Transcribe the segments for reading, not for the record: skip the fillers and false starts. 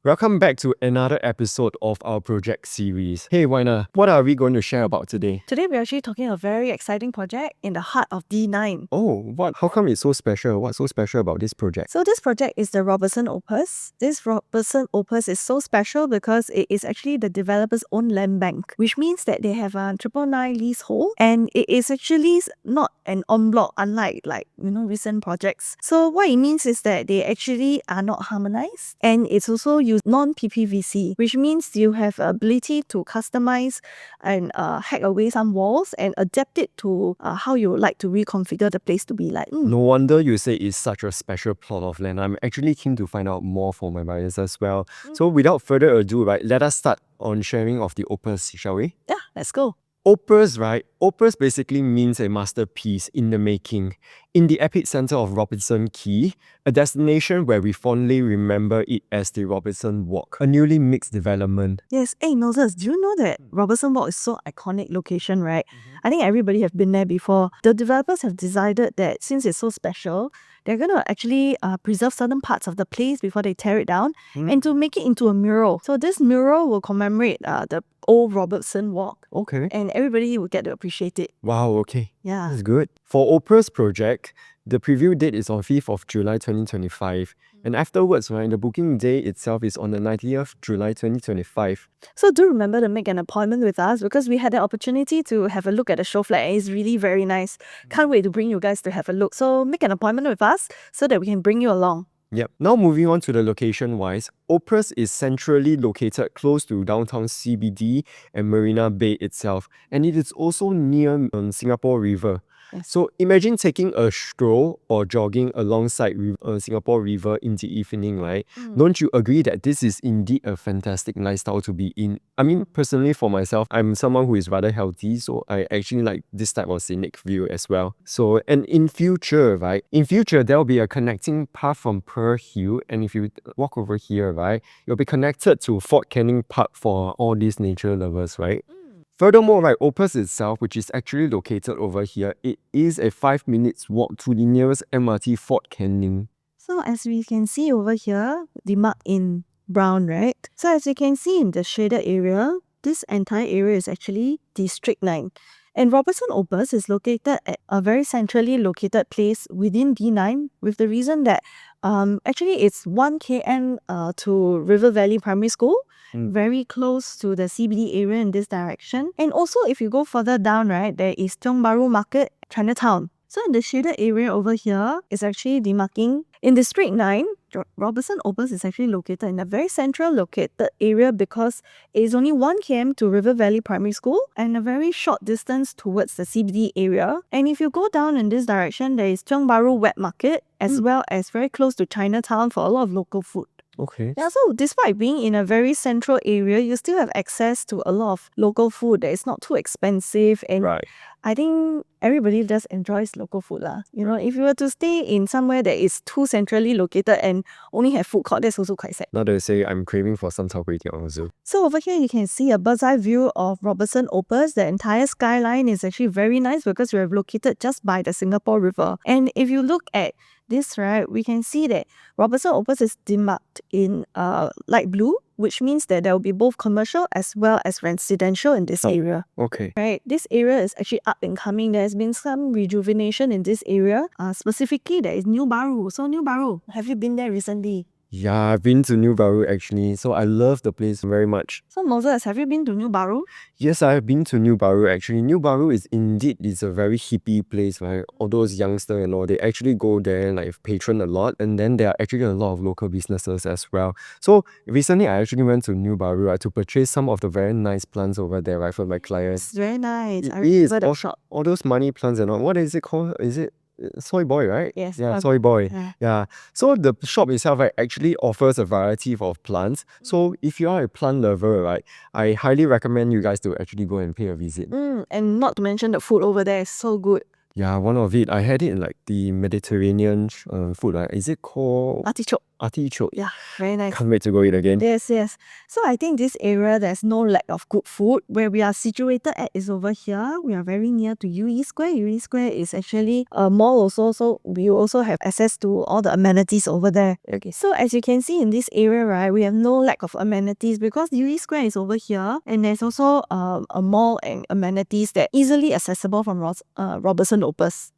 Welcome back to another episode of our project series. Hey Wyna, what are we going to share about today? Today we're actually talking a very exciting project in the heart of D9. Oh, what? How come it's so special? What's so special about this project? So this project is the Robertson Opus. This Robertson Opus is so special because it is actually the developer's own land bank, which means that they have a 999 leasehold and it is actually not an en bloc, unlike recent projects. So what it means is that they actually are not harmonized, and it's also use non-PPVC, which means you have the ability to customize and hack away some walls and adapt it to how you would like to reconfigure the place to be like. No wonder you say it's such a special plot of land. I'm actually keen to find out more for my buyers as well. So without further ado, right, let us start on sharing of the opus, shall we? Yeah, let's go. Opus, right? Opus basically means a masterpiece in the making. In the epicenter of Robertson Quay, a destination where we fondly remember it as the Robertson Walk, a newly mixed development. Yes. Hey, Moses, do you know that Robertson Walk is so iconic location, right? I think everybody have been there before. The developers have decided that since it's so special, they're going to actually preserve certain parts of the place before they tear it down and to make it into a mural. So this mural will commemorate the old Robertson Walk. Okay. And everybody will get to appreciate it. Wow, okay. Yeah. That's good. For Opus project, the preview date is on 5th of July 2025. And afterwards, right, the booking day itself is on the 90th July 2025. So do remember to make an appointment with us because we had the opportunity to have a look at the show flat and it's really very nice. Can't wait to bring you guys to have a look. So make an appointment with us so that we can bring you along. Yep. Now moving on to the location-wise, Opus is centrally located close to downtown CBD and Marina Bay itself. And it is also near Singapore River. Yes. So imagine taking a stroll or jogging alongside Singapore River in the evening, right? Don't you agree that this is indeed a fantastic lifestyle to be in? I mean, personally for myself, I'm someone who is rather healthy, so I actually like this type of scenic view as well. So, and in future, right? In future, there will be a connecting path from Pearl Hill, and if you walk over here, right, you'll be connected to Fort Canning Park for all these nature lovers, right? Furthermore, right, Opus itself, which is actually located over here, it is a 5 minutes walk to the nearest MRT Fort Canning. So as we can see over here, the mark in brown, right? So as you can see in the shaded area, this entire area is actually District 9. And Robertson Opus is located at a very centrally located place within D9 with the reason that actually it's 1 km to River Valley Primary School, very close to the CBD area in this direction. And also if you go further down, right, there is Tiong Bahru Market, Chinatown. So in the shaded area over here is actually demarking in District 9. Robertson Opus is actually located in a very central located area because it is only 1 km to River Valley Primary School and a very short distance towards the CBD area. And if you go down in this direction, there is Tiong Bahru Wet Market as well as very close to Chinatown for a lot of local food. Okay. Yeah, so despite being in a very central area, you still have access to a lot of local food that is not too expensive. And Right. I think everybody just enjoys local food. You know, if you were to stay in somewhere that is too centrally located and only have food court, that's also quite sad. Now that you say, I'm craving for some chao kway teow also. So over here, you can see a bird's eye view of Robertson Opus. The entire skyline is actually very nice because we are located just by the Singapore River. And if you look at this, right, we can see that Robertson Opus is demarked in light blue, which means that there will be both commercial as well as residential in this area. Okay. Right, this area is actually up and coming. There has been some rejuvenation in this area. Specifically, there is New Baru. So New Baru, have you been there recently? Yeah, I've been to New Baru actually, so I love the place very much. So Moses, have you been to New Baru? Yes, I have been to New Baru actually. New Baru is indeed a very hippie place, right? All those youngsters and all, they actually go there and like patron a lot, and then there are actually a lot of local businesses as well. So recently I actually went to New Baru, right, to purchase some of the very nice plants over there, right, for my clients. It's very nice. I It is remember the shop. all those money plants and all. What is it called? Is it Soy Boy, right? Yes. Yeah, Soy Boy. Yeah. Yeah. So the shop itself, right, actually offers a variety of plants. So if you are a plant lover, right, I highly recommend you guys to actually go and pay a visit. And not to mention the food over there is so good. Yeah, one of it. I had it in like the Mediterranean food, right? Is it called Artichoke. artichoke. Yeah, very nice. Can't wait to go eat again. Yes, yes. So I think this area, there's no lack of good food. Where we are situated at is over here. We are very near to UE Square. UE Square is actually a mall also, so we also have access to all the amenities over there. Okay, so as you can see in this area, right, we have no lack of amenities because UE Square is over here, and there's also a mall and amenities that easily accessible from Robertson Opus.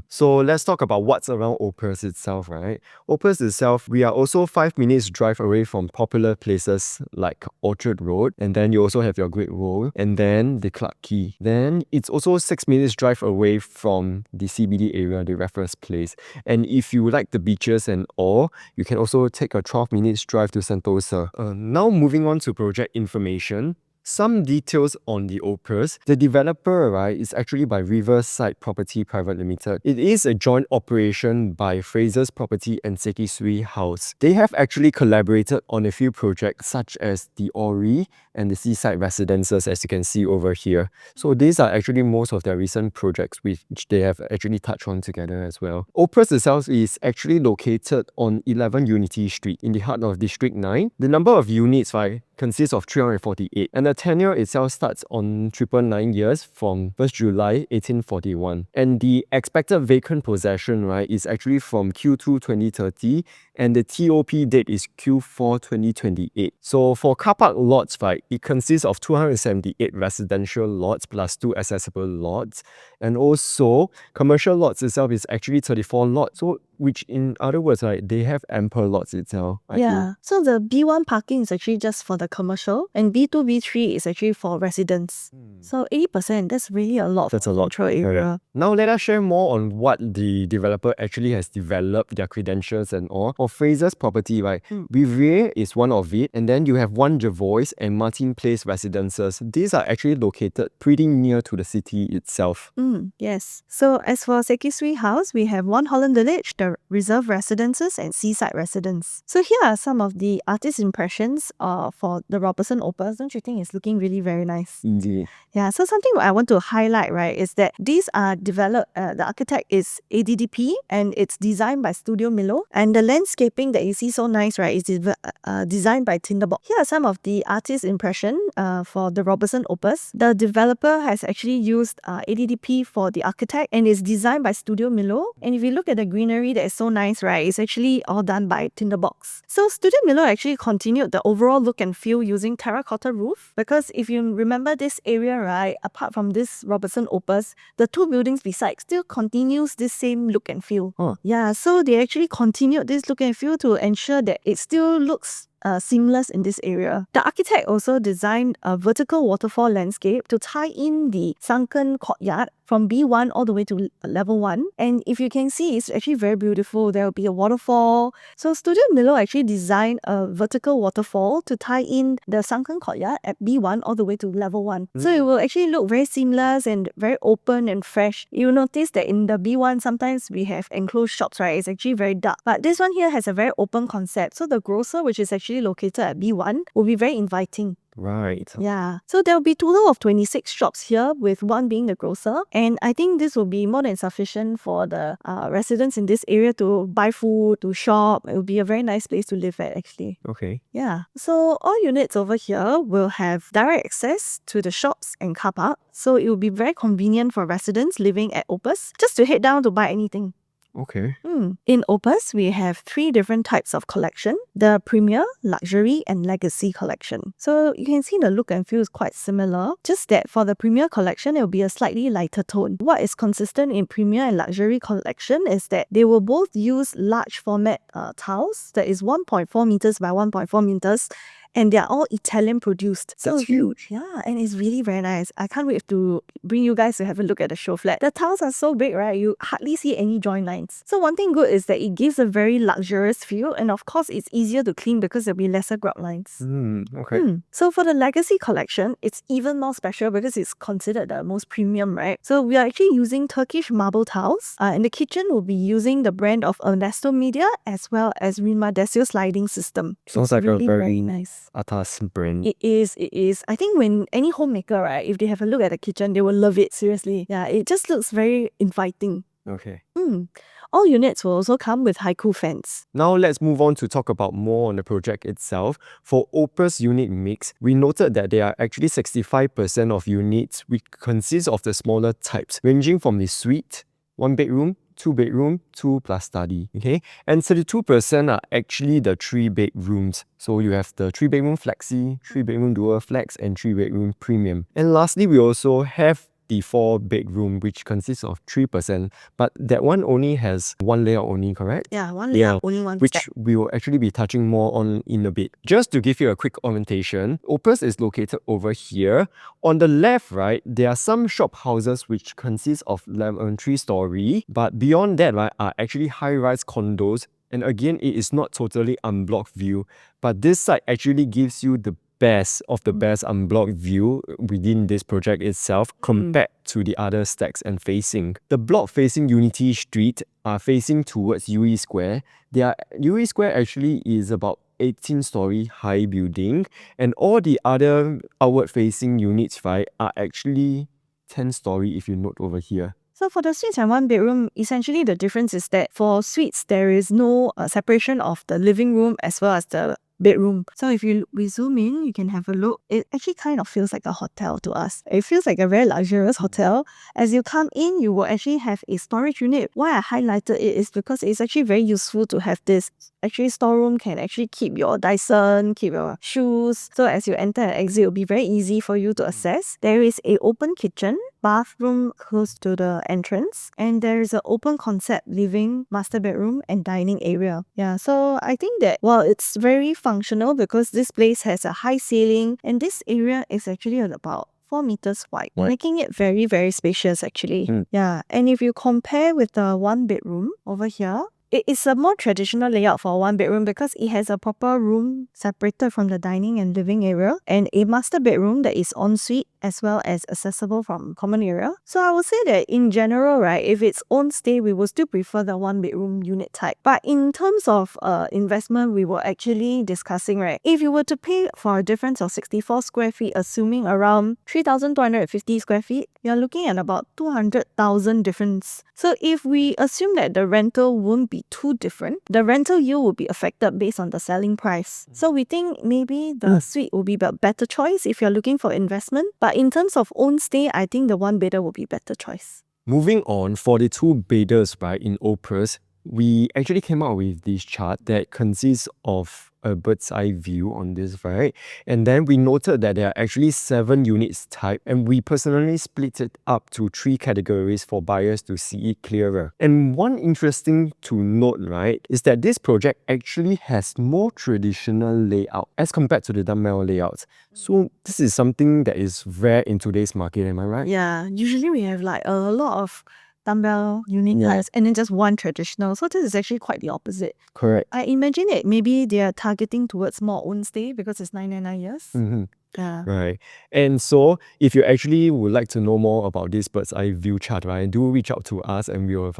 So let's talk about what's around Opus itself, right? Opus itself, we are also 5 minutes drive away from popular places like Orchard Road, and then you also have your Great Wall, and then the Clarke Quay. Then it's also 6 minutes drive away from the CBD area, the Raffles Place. And if you like the beaches and all, you can also take a 12 minutes drive to Sentosa. Now moving on to project information. Some details on the Opus. The developer, right, is actually by Riverside Property Private Limited. It is a joint operation by Fraser's Property and Sekisui House. They have actually collaborated on a few projects such as the Ori and the Seaside Residences, as you can see over here. So these are actually most of their recent projects which they have actually touched on together as well. Opus itself is actually located on 11 Unity Street in the heart of District 9. The number of units, right, consists of 348, and the tenure itself starts on 999 years from 1st July 1841. And the expected vacant possession, right, is actually from Q2 2030, and the TOP date is Q4 2028. So for car park lots, right, it consists of 278 residential lots plus 2 accessible lots, and also commercial lots itself is actually 34 lots. So which in other words, right, they have ample lots itself. Yeah, so the B1 parking is actually just for the commercial, and B2, B3 is actually for residents. So 80%, that's really a lot. That's a lot. Central area. Now let us share more on what the developer actually has developed, their credentials and all. For Fraser's property, right, Vivrier is one of it, and then you have One Jervois and Martin Place residences. These are actually located pretty near to the city itself. Yes. So as for Sekisui House, we have One Holland Village, the Reserve Residences, and Seaside Residence. So here are some of the artist impressions for the Robertson Opus. Don't you think it's looking really very nice? Indeed. Yeah, so something I want to highlight, right, is that these are developed, the architect is ADDP, and it's designed by Studio Milo, and the landscaping that you see so nice, right, is designed by Tinderbox. Here are some of the artist impression for the Robertson Opus. The developer has actually used ADDP for the architect, and it's designed by Studio Milo. And if you look at the greenery that is so nice, right, it's actually all done by Tinderbox. So Studio Milo actually continued the overall look and feel using terracotta roof, because if you remember this area, right, apart from this Robertson Opus, the two buildings beside still continues this same look and feel. Yeah, so they actually continued this look and feel to ensure that it still looks seamless in this area. The architect also designed a vertical waterfall landscape to tie in the sunken courtyard from B1 all the way to level 1. And if you can see, it's actually very beautiful. There will be a waterfall. So Studio Milo actually designed a vertical waterfall to tie in the sunken courtyard at B1 all the way to level 1. So it will actually look very seamless and very open and fresh. You'll notice that in the B1, sometimes we have enclosed shops, right? It's actually very dark. But this one here has a very open concept. So the grocer, which is actually located at B1, will be very inviting. Right. Yeah. So there will be a total of 26 shops here, with one being the grocer. And I think this will be more than sufficient for the residents in this area to buy food, to shop. It will be a very nice place to live at, actually. Okay. Yeah. So all units over here will have direct access to the shops and car park. So it will be very convenient for residents living at Opus just to head down to buy anything. Okay. In Opus, we have 3 different types of collection: the Premier, Luxury, and Legacy collection. So you can see the look and feel is quite similar, just that for the Premier collection, it will be a slightly lighter tone. What is consistent in Premier and Luxury collection is that they will both use large format tiles that is 1.4 meters by 1.4 meters, and they're all Italian produced. That's huge. Yeah, and it's really very nice. I can't wait to bring you guys to have a look at the show flat. The tiles are so big, right? You hardly see any joint lines. So one thing good is that it gives a very luxurious feel, and of course it's easier to clean because there'll be lesser grout lines. Okay. So for the Legacy collection, it's even more special because it's considered the most premium, right? So we are actually using Turkish marble tiles. In the kitchen, we'll be using the brand of Ernesto Media as well as Rima Desio sliding system. Sounds like really a very nice atas brand. It is. I think when any homemaker, right, if they have a look at the kitchen, they will love it. Seriously. Yeah, it just looks very inviting. Okay. All units will also come with Khoo fans. Now let's move on to talk about more on the project itself. For Opus unit mix, we noted that there are actually 65% of units which consist of the smaller types, ranging from the suite, 1 bedroom, 2 bedroom, 2 plus study, okay? And 32% are actually the 3 bedrooms. So you have the 3 bedroom flexi, 3 bedroom dual flex, and 3 bedroom premium. And lastly, we also have the 4 bedroom, which consists of 3%, but that one only has one layout only, correct? Yeah, one layout, only one which stack. we will actually be touching more on in a bit. Just to give you a quick orientation, Opus is located over here. On the left, right, there are some shop houses which consist of 3-story, but beyond that, right, are actually high-rise condos. And again, it is not totally unblocked view, but this site actually gives you the best of the best unblocked view within this project itself compared to the other stacks and facing. The block facing Unity Street are facing towards UE Square. UE Square actually is about 18-story high building, and all the other outward facing units, right, are actually 10-story if you note over here. So for the suites and 1 bedroom, essentially the difference is that for suites, there is no separation of the living room as well as the bedroom. So if we zoom in, you can have a look. It actually kind of feels like a hotel to us. It feels like a very luxurious hotel. As you come in, you will actually have a storage unit. Why I highlighted it is because it's actually very useful to have this. Actually, storeroom can actually keep your Dyson, keep your shoes. So as you enter and exit, it will be very easy for you to access. There is an open kitchen, bathroom close to the entrance, and there is an open concept living, master bedroom, and dining area. Yeah, so I think that while it's very functional because this place has a high ceiling, and this area is actually about 4 meters wide, making it very, very spacious actually. Yeah, and if you compare with the 1 bedroom over here, it is a more traditional layout for a 1 bedroom because it has a proper room separated from the dining and living area, and a master bedroom that is ensuite as well as accessible from common area. So I would say that in general, right, if it's Ownstay, we will still prefer the 1 bedroom unit type. But in terms of investment, we were actually discussing, right, if you were to pay for a difference of 64 square feet, assuming around 3,250 square feet, you're looking at about 200,000 difference. So if we assume that the rental won't be too different, the rental yield will be affected based on the selling price. So we think maybe the suite will be a better choice if you're looking for investment. But in terms of Ownstay, I think the 1 bedder will be better choice. Moving on, for the 2 bedders, right, in Opus, we actually came out with this chart that consists of a bird's eye view on this, right? And then we noted that there are actually 7 units type, and we personally split it up to 3 categories for buyers to see it clearer. And one interesting to note, right, is that this project actually has more traditional layout as compared to the dumbbell layouts. So this is something that is rare in today's market, am I right? Yeah, usually we have like a lot of dumbbell unit types and then just one traditional. So this is actually quite the opposite. Correct. I imagine that maybe they are targeting towards more Ownstay because it's 999 years. Yeah. Right. And so if you actually would like to know more about this bird's eye view chart, right, do reach out to us and you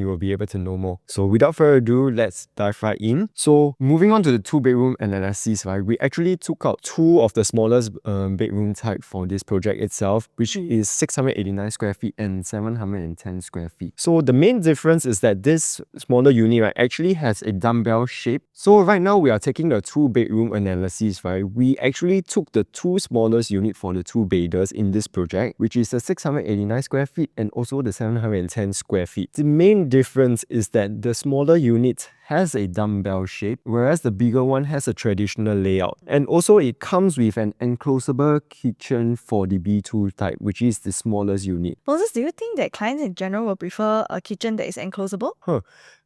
will be able to know more. So without further ado, let's dive right in. So moving on to the 2 bedroom analysis, right, we actually took out 2 of the smallest bedroom type for this project itself, which is 689 square feet and 710 square feet. So the main difference is that this smaller unit, right, actually has a dumbbell shape. So right now we are taking the 2 bedroom analysis, right. We actually took the 2 smallest unit for the 2 bedders in this project, which is the 689 square feet and also the 710 square feet. The main difference is that the smaller unit has a dumbbell shape, whereas the bigger one has a traditional layout. And also it comes with an enclosable kitchen for the B2 type, which is the smallest unit. Moses, do you think that clients in general will prefer a kitchen that is enclosable?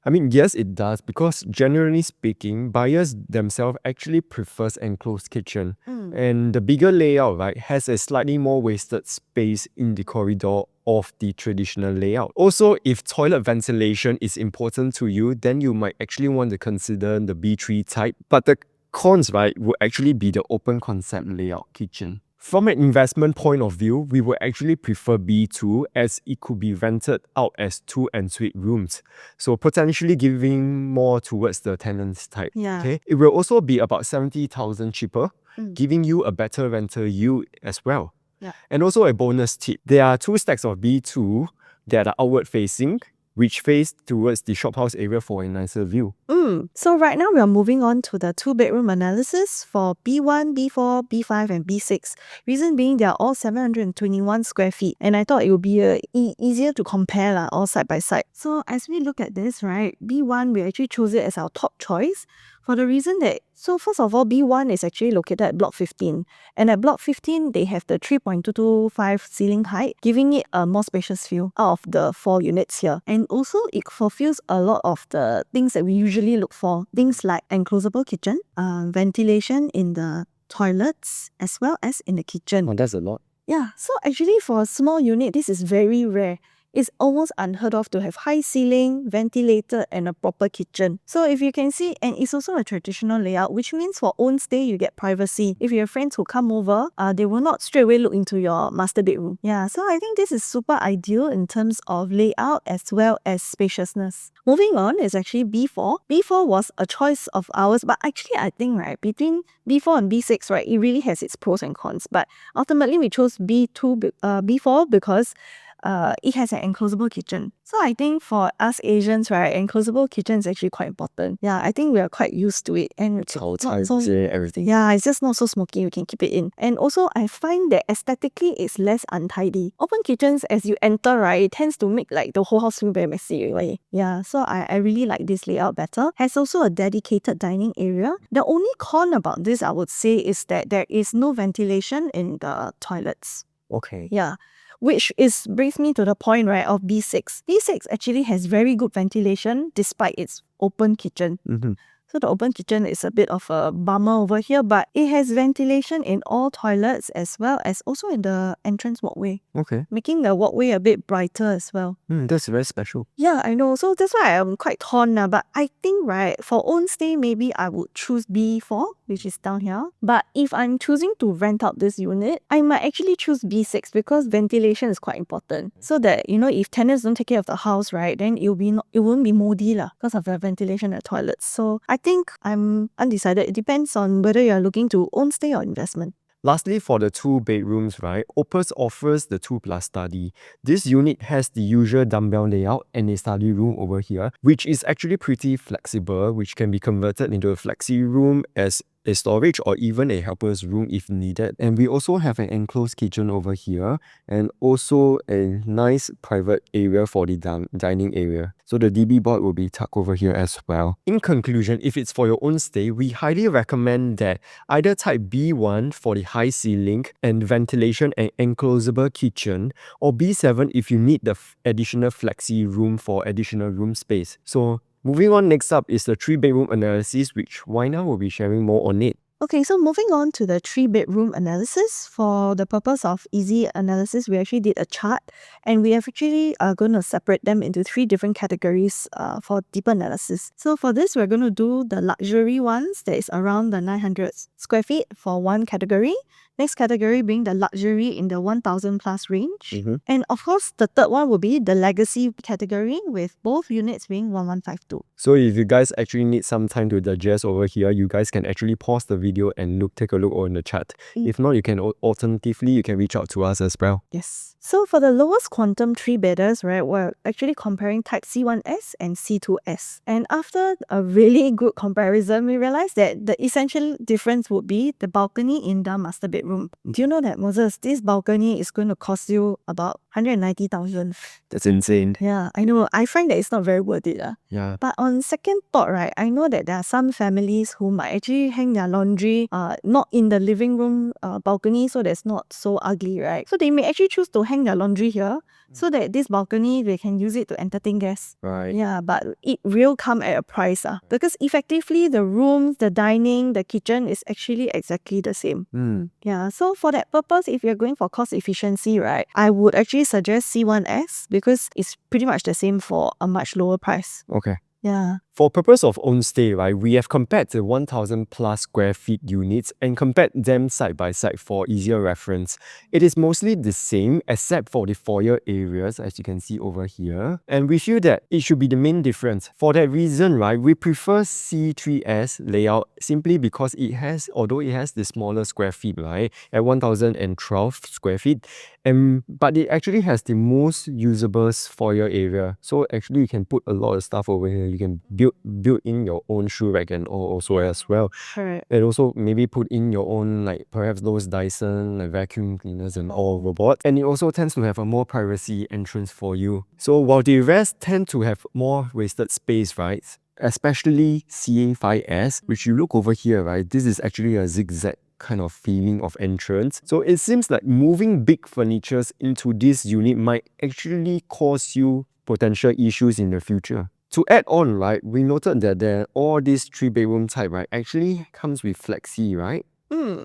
I mean, yes, it does, because generally speaking, buyers themselves actually prefers enclosed kitchen. And the bigger layout, right, has a slightly more wasted space in the corridor of the traditional layout. Also, if toilet ventilation is important to you, then you might actually want to consider the B3 type. But the cons, right, will actually be the open concept layout kitchen. From an investment point of view, we would actually prefer B2 as it could be rented out as 2 ensuite rooms. So potentially giving more towards the tenants type. Yeah. Okay? It will also be about 70,000 cheaper, giving you a better rental yield as well. Yeah. And also a bonus tip. There are 2 stacks of B2 that are outward facing, which face towards the shophouse area for a nicer view. So right now we are moving on to the 2-bedroom analysis for B1, B4, B5 and B6. Reason being they are all 721 square feet and I thought it would be easier to compare all side by side. So as we look at this, right, B1 we actually chose it as our top choice for the reason that, so first of all, B1 is actually located at block 15 and at block 15 they have the 3.225 ceiling height, giving it a more spacious feel out of the 4 units here. And also it fulfills a lot of the things that we usually look for, things like enclosable kitchen, ventilation in the toilets as well as in the kitchen. Oh, that's a lot. Yeah, so actually for a small unit, this is very rare. It's almost unheard of to have high ceiling, ventilated and a proper kitchen. So if you can see, and it's also a traditional layout, which means for Ownstay you get privacy. If you have friends who come over, they will not straight away look into your master bedroom. Yeah, so I think this is super ideal in terms of layout as well as spaciousness. Moving on is actually B4. B4 was a choice of ours, but actually I think, right, between B4 and B6, right, it really has its pros and cons. But ultimately we chose B4 because it has an enclosable kitchen. So I think for us Asians, right, enclosable kitchen is actually quite important. Yeah, I think we are quite used to it. And it's not so, everything. yeah, it's just not so smoky, we can keep it in. And also I find that aesthetically it's less untidy. Open kitchens, as you enter, right, it tends to make like the whole house feel very messy, right? Yeah, so I really like this layout better. Has also a dedicated dining area. The only con about this, I would say, is that there is no ventilation in the toilets. Okay. Yeah. Which brings me to the point, right, of B6. B6 actually has very good ventilation despite its open kitchen. So the open kitchen is a bit of a bummer over here, but it has ventilation in all toilets as well as also in the entrance walkway. Okay. Making the walkway a bit brighter as well. That's very special. Yeah, I know. So that's why I'm quite torn now. But I think, right, for Ownstay, maybe I would choose B4, which is down here. But if I'm choosing to rent out this unit, I might actually choose B6 because ventilation is quite important. So that, you know, if tenants don't take care of the house, right, then it won't be moldy because of the ventilation at toilets. So I think I'm undecided. It depends on whether you're looking to Ownstay or investment. Lastly, for the 2 bedrooms, right, Opus offers the 2+ study. This unit has the usual dumbbell layout and a study room over here, which is actually pretty flexible, which can be converted into a flexi room as a storage or even a helper's room if needed. And we also have an enclosed kitchen over here and also a nice private area for the dining area. So the DB board will be tucked over here as well. In conclusion, if it's for your own stay, we highly recommend that either type B1 for the high ceiling and ventilation and enclosable kitchen, or B7 if you need the additional flexi room for additional room space. So moving on, next up is the 3-bedroom analysis, which Wyna will be sharing more on it. Okay, so moving on to the 3-bedroom analysis. For the purpose of easy analysis, we actually did a chart and we have actually going to separate them into 3 different categories for deeper analysis. So for this, we're going to do the luxury ones that is around the 900 square feet for one category. Next category being the luxury in the 1,000 plus range. And of course, the third one will be the legacy category with both units being 1152. So if you guys actually need some time to digest over here, you guys can actually pause the video and take a look on the chat. If not, you can alternatively, you can reach out to us as well. Yes. So for the lowest quantum 3-bedders, right, we're actually comparing type C1S and C2S. And after a really good comparison, we realized that the essential difference would be the balcony in the master bedroom. Do you know that, Moses, this balcony is going to cost you about 190,000. That's insane. Yeah, I know. I find that it's not very worth it. Yeah. But on second thought, right, I know that there are some families who might actually hang their laundry not in the living room balcony, so that's not so ugly, right? So they may actually choose to hang their laundry here so that this balcony, they can use it to entertain guests. Right. Yeah, but it will come at a price because effectively the rooms, the dining, the kitchen is actually exactly the same. Yeah, so for that purpose, if you're going for cost efficiency, right, I would actually suggest C1S because it's pretty much the same for a much lower price. Okay. Yeah. For purpose of Ownstay, right, we have compared the 1000 plus square feet units and compared them side by side for easier reference. It is mostly the same except for the foyer areas, as you can see over here. And we feel that it should be the main difference. For that reason, right, we prefer C3S layout simply because it has, although it has the smaller square feet, right, at 1012 square feet, but it actually has the most usable foyer area. So actually you can put a lot of stuff over here. You can build in your own shoe rack and all also as well. Correct. And also maybe put in your own, like perhaps those Dyson like vacuum cleaners and all robots. And it also tends to have a more privacy entrance for you. So while the rest tend to have more wasted space, right? Especially CA5S, which you look over here, right? This is actually a zigzag kind of feeling of entrance. So it seems like moving big furnitures into this unit might actually cause you potential issues in the future. To add on, right, we noted that all these 3-bedroom type, right, actually comes with flexi, right?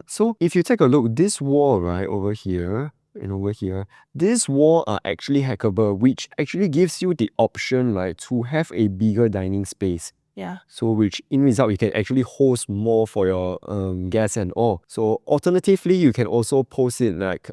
So if you take a look, this wall, right, over here and over here, this wall are actually hackable, which actually gives you the option, right, to have a bigger dining space. Yeah. So which in result you can actually host more for your guests and all. So alternatively, you can also post it like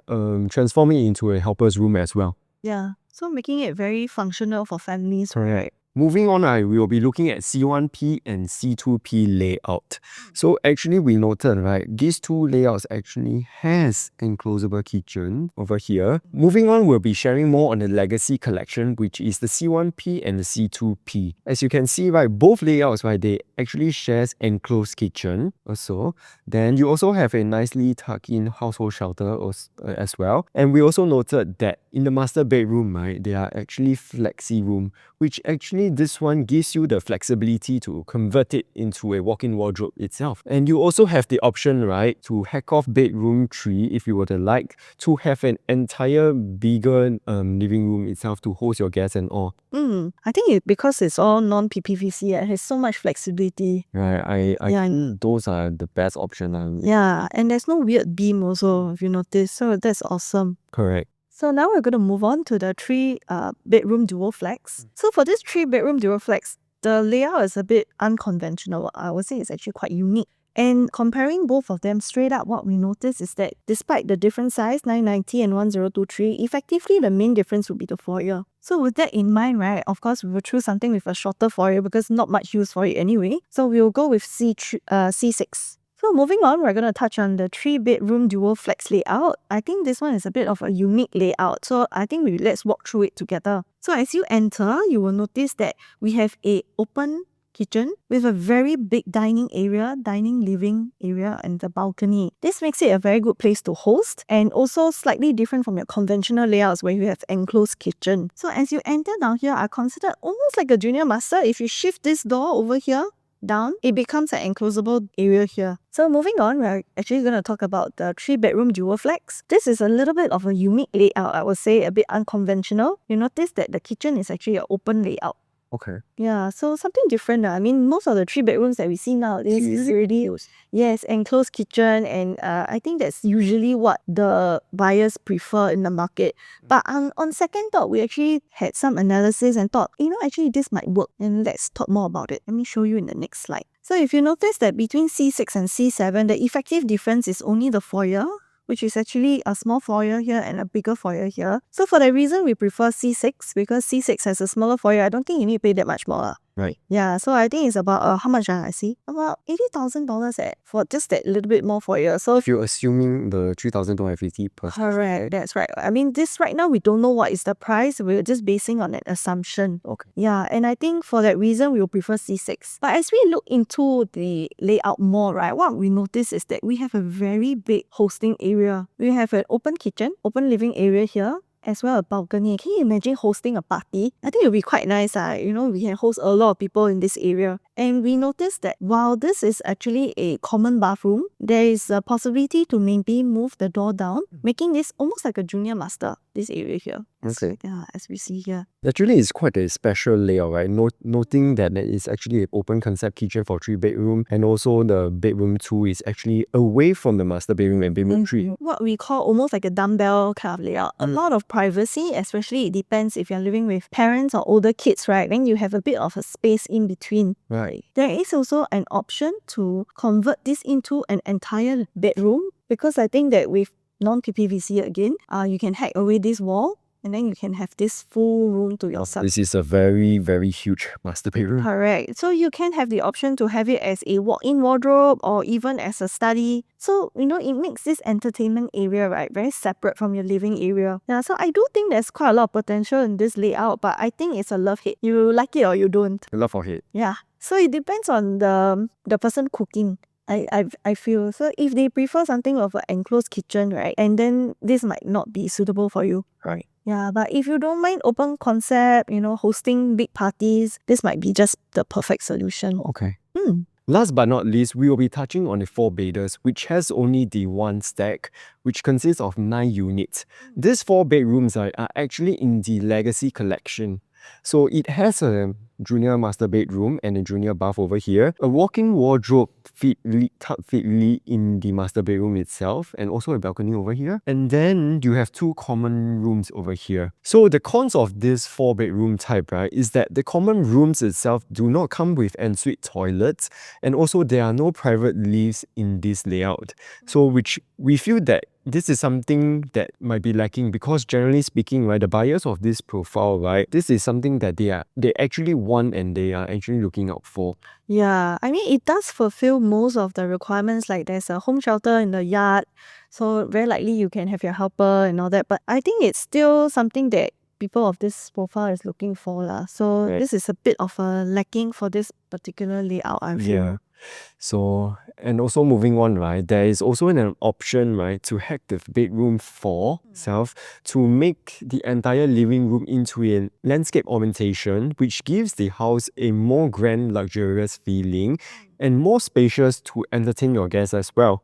transform it into a helper's room as well. Yeah. So making it very functional for families. Correct. Moving on, we will be looking at C1P and C2P layout. So actually we noted, right, these two layouts actually has enclosable kitchen over here. Moving on, we'll be sharing more on the legacy collection, which is the C1P and the C2P. As you can see, right, both layouts, right, they actually shares enclosed kitchen also. Then you also have a nicely tucked in household shelter as well. And we also noted that in the master bedroom, right, they are actually flexi room, which actually this one gives you the flexibility to convert it into a walk-in wardrobe itself. And you also have the option, right, to hack off bedroom 3 if you were to like, to have an entire bigger living room itself to host your guests and all. I think because it's all non-PPVC, it has so much flexibility. Right, I think those are the best option. Yeah, and there's no weird beam also, if you notice. So that's awesome. Correct. So now we're going to move on to the 3-bedroom dual flex. So for this 3-bedroom dual flex, the layout is a bit unconventional. I would say it's actually quite unique. And comparing both of them straight up, what we notice is that despite the different size, 990 and 1023, effectively the main difference would be the foyer. So with that in mind, right, of course we will choose something with a shorter foyer because not much use for it anyway. So we'll go with C6. So moving on, we're going to touch on the 3-bedroom dual flex layout. I think this one is a bit of a unique layout. So I think let's walk through it together. So as you enter, you will notice that we have a open kitchen with a very big dining living area and the balcony. This makes it a very good place to host and also slightly different from your conventional layouts where you have enclosed kitchen. So as you enter down here, I consider almost like a junior master. If you shift this door over here, down, it becomes an enclosable area here. So moving on, we're actually going to talk about the 3-bedroom dual flex. This is a little bit of a unique layout, I would say a bit unconventional. You notice that the kitchen is actually an open layout. Okay. Yeah, so something different. I mean, most of the 3-bedrooms that we see nowadays is already, yes, enclosed kitchen, and I think that's usually what the buyers prefer in the market. But on second thought, we actually had some analysis and thought, actually this might work, and let's talk more about it. Let me show you in the next slide. So if you notice that between C6 and C7, the effective difference is only the foyer, which is actually a small foyer here and a bigger foyer here. So for that reason, we prefer C6 because C6 has a smaller foyer. I don't think you need to pay that much more. Right. Yeah, so I think it's about, how much I see? About $80,000 for just that little bit more foyer. So if you're assuming the 3,250 per correct, that's right. I mean, this right now, we don't know what is the price. We're just basing on an assumption. Okay. Yeah, and I think for that reason, we will prefer C6. But as we look into the layout more, right, what we notice is that we have a very big hosting area. We have an open kitchen, open living area here, as well as a balcony. Can you imagine hosting a party? I think it will be quite nice. We can host a lot of people in this area. And we noticed that while this is actually a common bathroom, there is a possibility to maybe move the door down, making this almost like a junior master, this area here. Okay. Yeah, as we see here. Actually, it's quite a special layout, right? Noting that it is actually an open concept kitchen for 3 bedroom, and also the bedroom 2 is actually away from the master bedroom and bedroom 3. What we call almost like a dumbbell kind of layout. A lot of privacy, especially it depends if you're living with parents or older kids, right? Then you have a bit of a space in between. Right. There is also an option to convert this into an entire bedroom, because I think that with non-PPVC again, you can hack away this wall and then you can have this full room to yourself. This is a very, very huge master bedroom. Correct. So you can have the option to have it as a walk-in wardrobe or even as a study. So, it makes this entertainment area, right, very separate from your living area. Yeah, so I do think there's quite a lot of potential in this layout, but I think it's a love-hate. You like it or you don't. Love or hate. Yeah. So it depends on the person cooking. I feel. So if they prefer something of an enclosed kitchen, right, and then this might not be suitable for you. Right. Yeah, but if you don't mind open concept, hosting big parties, this might be just the perfect solution. Okay. Last but not least, we will be touching on the 4-beders, which has only the one stack, which consists of 9 units. These 4 bedrooms are actually in the Legacy collection. So it has a junior master bedroom and a junior bath over here, a walk-in wardrobe tucked fitly in the master bedroom itself, and also a balcony over here. And then you have 2 common rooms over here. So the cons of this 4-bedroom type, right, is that the common rooms itself do not come with ensuite toilets, and also there are no private lifts in this layout. So which we feel that this is something that might be lacking, because generally speaking, right, the buyers of this profile, right, this is something that they actually want and they are actually looking out for. Yeah, I mean, it does fulfill most of the requirements, like there's a home shelter in the yard, so very likely you can have your helper and all that, but I think it's still something that people of this profile is looking for lah. So Right. this is a bit of a lacking for this particular layout, I feel. Yeah. So, and also moving on, right, there is also an option, right, to hack the bedroom 4 itself to make the entire living room into a landscape orientation, which gives the house a more grand, luxurious feeling and more spacious to entertain your guests as well.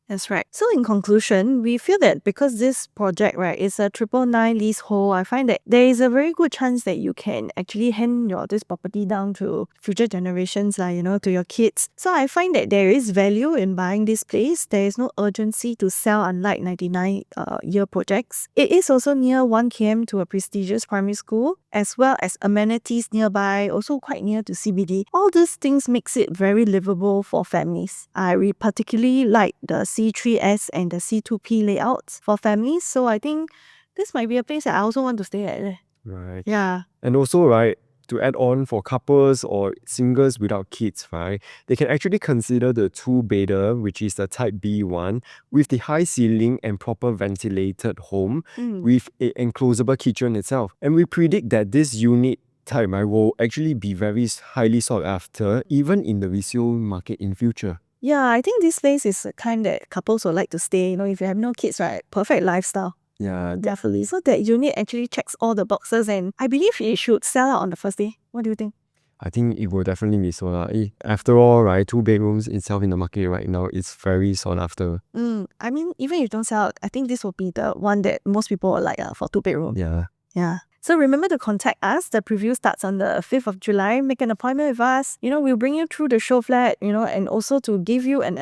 That's right. So in conclusion, we feel that because this project, right, is a 999 leasehold, I find that there is a very good chance that you can actually hand this property down to future generations, to your kids. So I find that there is value in buying this place. There is no urgency to sell, unlike 99-year projects. It is also near 1 km to a prestigious primary school, as well as amenities nearby, also quite near to CBD. All these things makes it very livable for families. I particularly like the C3S and the C2P layouts for families, so I think this might be a place that I also want to stay at. Right. Yeah. And also, right, to add on for couples or singles without kids, right, they can actually consider the 2-bedder, which is the type B one, with the high ceiling and proper ventilated home with an enclosable kitchen itself. And we predict that this unit type, right, will actually be very highly sought after, even in the resale market in future. Yeah, I think this place is a kind that couples would like to stay. If you have no kids, right, perfect lifestyle. Yeah, Definitely. So that unit actually checks all the boxes, and I believe it should sell out on the first day. What do you think? I think it will definitely be sold out. After all, right, 2 bedrooms itself in the market right now is very sought after. I mean, even if you don't sell out, I think this will be the one that most people will like for 2 bedroom. Yeah. So remember to contact us. The preview starts on the 5th of July. Make an appointment with us. We'll bring you through the show flat, and also to give you an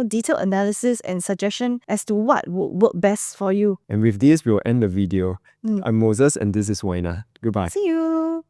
detailed analysis and suggestion as to what would work best for you. And with this, we'll end the video. I'm Moses and this is Wyna. Goodbye. See you.